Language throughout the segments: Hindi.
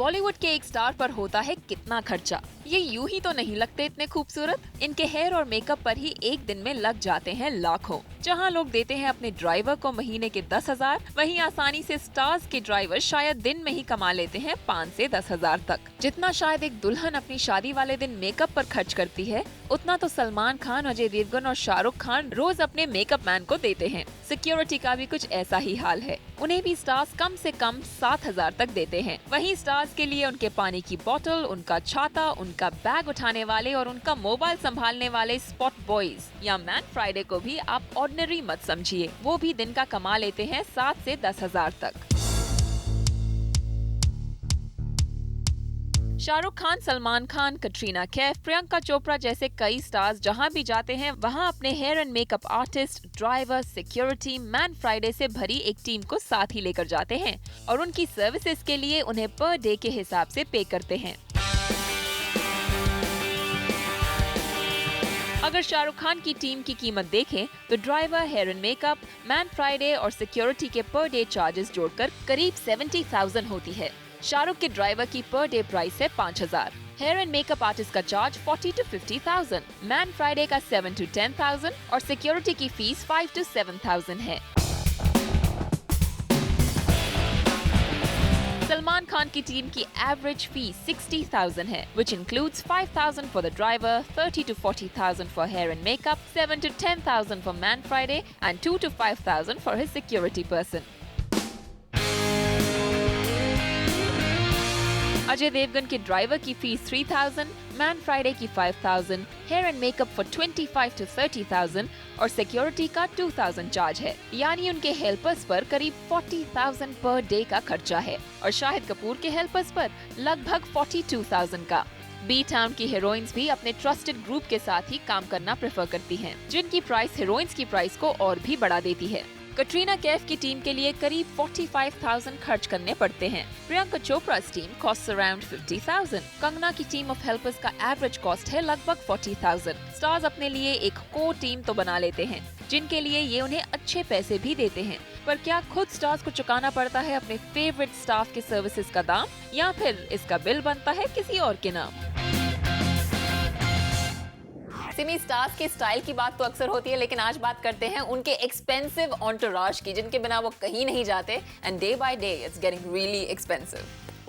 बॉलीवुड के एक स्टार पर होता है कितना खर्चा। ये यूं ही तो नहीं लगते इतने खूबसूरत। इनके हेयर और मेकअप पर ही एक दिन में लग जाते हैं लाखों। जहां लोग देते हैं अपने ड्राइवर को महीने के 10,000, वहीं आसानी से स्टार्स के ड्राइवर शायद दिन में ही कमा लेते हैं 5 से 10,000 तक। जितना शायद एक दुल्हन अपनी शादी वाले दिन मेकअप पर खर्च करती है, उतना तो सलमान खान, अजय देवगन और शाहरुख खान रोज अपने मेकअप मैन को देते हैं। सिक्योरिटी का भी कुछ ऐसा ही हाल है। उन्हें भी स्टार्स कम से कम 7,000 तक देते हैं। वहीं स्टार्स के लिए उनके पानी की बोतल, उनका छाता, उनका बैग उठाने वाले और उनका मोबाइल संभालने वाले स्पॉट बॉयज या मैन फ्राइडे को भी आप ऑर्डिनरी मत समझिए। वो भी दिन का कमा लेते हैं 7 से 10,000 तक। शाहरुख खान, सलमान खान, कटरीना कैफ, प्रियंका चोपड़ा जैसे कई स्टार्स जहां भी जाते हैं वहां अपने hair and makeup artist, driver, security, man Friday से भरी एक टीम को साथ ही लेकर जाते हैं और उनकी सर्विसेज के लिए उन्हें पर डे के हिसाब से पे करते हैं। अगर शाहरुख खान की टीम की कीमत देखें तो driver, hair and makeup, man Friday और सिक्योरिटी के पर डे चार्जेस जोड़कर करीब 70,000 होती है। शाहरुख के ड्राइवर की पर डे प्राइस है 5,000। हेयर एंड मेकअप आर्टिस्ट का चार्ज 40 to 50,000, मैन फ्राइडे का 7 to 10,000 और सिक्योरिटी की फीस 5 to 7,000 है। सलमान खान की टीम की एवरेज फीस 60,000 है, which includes 5,000 for the driver, 30 to 40,000 for hair and makeup, 7 to 10,000 for Man Friday, and 2 to 5,000 for his security person. Ajay Devgan के ड्राइवर की फीस 3,000, मैन फ्राइडे की 5,000, hair and makeup for 25 to 30,000 और सिक्योरिटी का 2,000 चार्ज है। यानी उनके हेल्पर्स पर करीब 40,000 पर डे का खर्चा है और शाहिद कपूर के हेल्पर्स पर लगभग 42,000 का। बी टाउन की हीरोइंस भी अपने ट्रस्टेड ग्रुप के साथ ही काम करना प्रेफर करती हैं, जिनकी प्राइस हीरोइंस की प्राइस को और भी बढ़ा देती है। कटरीना कैफ की टीम के लिए करीब 45,000 खर्च करने पड़ते हैं। Priyanka Chopra's team cost around 50,000। Kangana की टीम ऑफ हेल्पर्स का एवरेज कॉस्ट है लगभग 40,000। स्टार्स अपने लिए एक कोर टीम तो बना लेते हैं, जिनके लिए ये उन्हें अच्छे पैसे भी देते हैं। पर क्या खुद स्टार्स को चुकाना पड़ता है अपने फेवरेट स्टाफ के सर्विसेज का दाम, या फिर इसका बिल बनता है किसी और के नाम? सिमी, स्टार्स के स्टाइल की बात तो अक्सर होती है, लेकिन आज बात करते हैं उनके एक्सपेंसिव एंटोराज की, जिनके बिना वो कहीं नहीं जाते and day by day it's getting really expensive.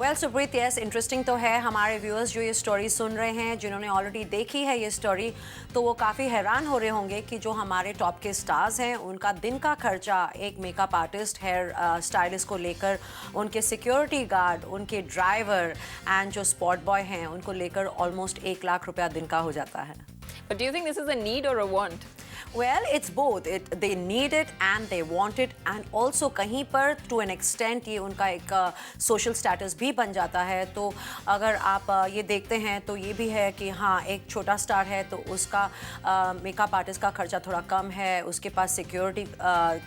Well Supreet, yes, interesting तो है। हमारे व्यूअर्स जो ये स्टोरी सुन रहे हैं, जिन्होंने ऑलरेडी देखी है ये स्टोरी, तो वो काफ़ी हैरान हो रहे होंगे कि जो हमारे टॉप के स्टार्स हैं उनका दिन का खर्चा एक मेकअप आर्टिस्ट, हेयर स्टाइलिस्ट को लेकर, उनके सिक्योरिटी गार्ड, उनके ड्राइवर एंड जो स्पॉट बॉय हैं उनको लेकर ऑलमोस्ट 1 लाख रुपया दिन का हो जाता है। But do you think this is a need or a want? Well, it's both. They need it and they want it, and also कहीं पर to an extent ये उनका एक social status भी बन जाता है। तो अगर आप ये देखते हैं तो ये भी है कि हाँ, एक छोटा स्टार है तो उसका मेकअप आर्टिस्ट का खर्चा थोड़ा कम है, उसके पास सिक्योरिटी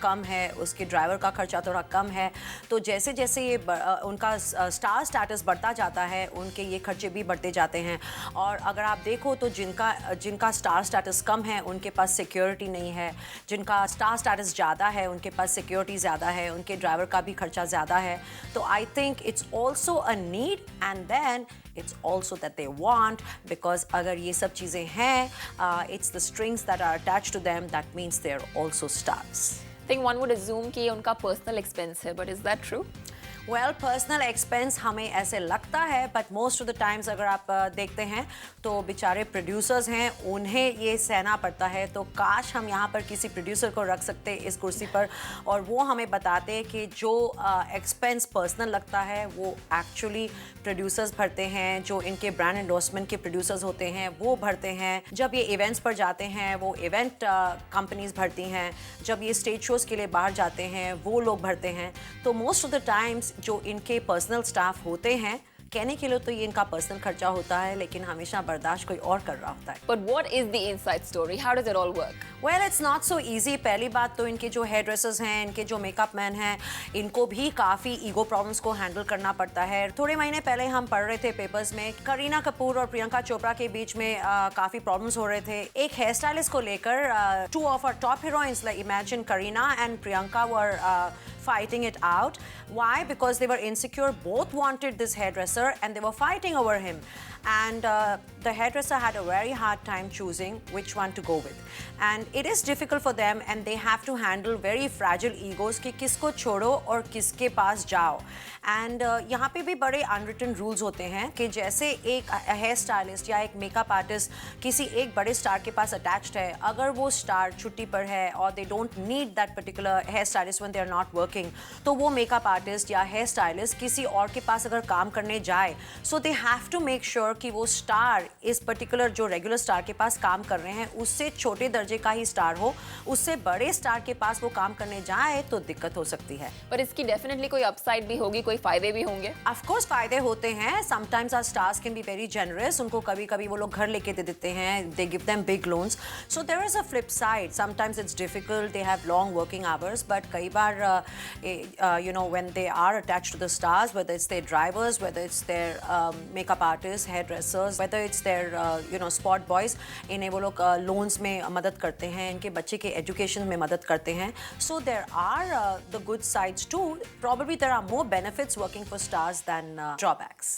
कम है, उसके ड्राइवर का खर्चा थोड़ा कम है। तो जैसे जैसे ये उनका स्टार स्टेटस बढ़ता जाता है, उनके ये खर्चे भी बढ़ते जाते हैं। और अगर आप देखो तो जिनका स्टार स्टेटस कम है उनके पास सिक्योरिटी नहीं है, जिनका स्टार स्टेटस ज़्यादा है उनके पास सिक्योरिटी ज़्यादा है, उनके ड्राइवर का भी खर्चा ज़्यादा है। तो I think it's also a need and then it's also that they want, because अगर ये सब चीज़ें हैं, it's the strings that are attached to them, that means they are also stars. I think one would assume कि ये उनका पर्सनल एक्सपेंस है, but is that true? Well, personal expense हमें ऐसे लगता है, but most of the times अगर आप देखते हैं तो बेचारे प्रोड्यूसर्स हैं, उन्हें ये सहना पड़ता है। तो काश हम यहाँ पर किसी प्रोड्यूसर को रख सकते इस कुर्सी पर और वो हमें बताते कि जो एक्सपेंस पर्सनल लगता है वो एक्चुअली प्रोड्यूसर्स भरते हैं, जो इनके ब्रांड एंडोर्समेंट के प्रोड्यूसर्स होते हैं वो भरते हैं। जब ये इवेंट्स पर जाते हैं वो इवेंट कंपनीज भरती हैं, जब ये स्टेज शोज़ के लिए बाहर जाते हैं वो लोग भरते हैं। तो मोस्ट ऑफ द टाइम्स जो इनके पर्सनल स्टाफ होते हैं, कहने के लिए तो ये इनका पर्सनल खर्चा होता है, लेकिन हमेशा बर्दाश्त कोई और कर रहा होता है। But what is the inside story? How does it all work? Well, it's not so easy. पहली बात तो इनके जो हेयर ड्रेसर्स हैं, इनके जो मेकअप मैन हैं, इनको भी काफ़ी ईगो प्रॉब्लम्स को हैंडल करना पड़ता है। थोड़े महीने पहले हम पढ़ रहे थे पेपर्स में, करीना कपूर और प्रियंका चोपड़ा के बीच में काफ़ी प्रॉब्लम्स हो रहे थे एक हेयर स्टाइलिस्ट को लेकर। 2 of our top heroines, like imagine Kareena and Priyanka, were fighting it out. Why? Because they were insecure. Both wanted this hairdresser hairdresser and they were fighting over him. And the hairdresser had a very hard time choosing which one to go with. And it is difficult for them and they have to handle very fragile egos कि किसको छोड़ो और किसके पास जाओ. And यहाँ पे भी बड़े unwritten rules होते हैं कि जैसे एक हेयर स्टाइलिस्ट या एक मेकअप आर्टिस्ट किसी एक बड़े स्टार के पास अटैच्ड है, अगर वो स्टार छुट्टी पर है और they don't need that particular hair stylist when they are not working, तो वो मेकअप आर्टिस्ट या हेयर स्टाइलिस्ट किसी और के पास अगर काम करने जाए, so they have to make sure कि वो स्टार इस पर्टिकुलर जो रेगुलर स्टार के पास काम कर रहे हैं उससे छोटे दर्जे का ही स्टार हो, उससे बड़े स्टार के पास वो काम करने जाए तो दिक्कत हो सकती है. पर इसकी डेफिनेटली कोई अपसाइड भी होगी, कोई फायदे भी होंगे. Of course फायदे होते हैं. Sometimes our stars can be very generous. उनको कभी-कभी वो लोग घर लेके दे देते हैं. They give them big loans. So there is a flip side. Sometimes it's difficult. They have long working hours. But कई बार you know, when they are attached to the stars, whether it's their drivers, whether it's their makeup artists, hairdressers, whether it's their you know, spot boys, इन्हें वो लोग loans में मदद करते हैं, इनके बच्चे के education में मदद करते हैं. So there are the good sides too. Probably there are more benefits working for stars than drawbacks.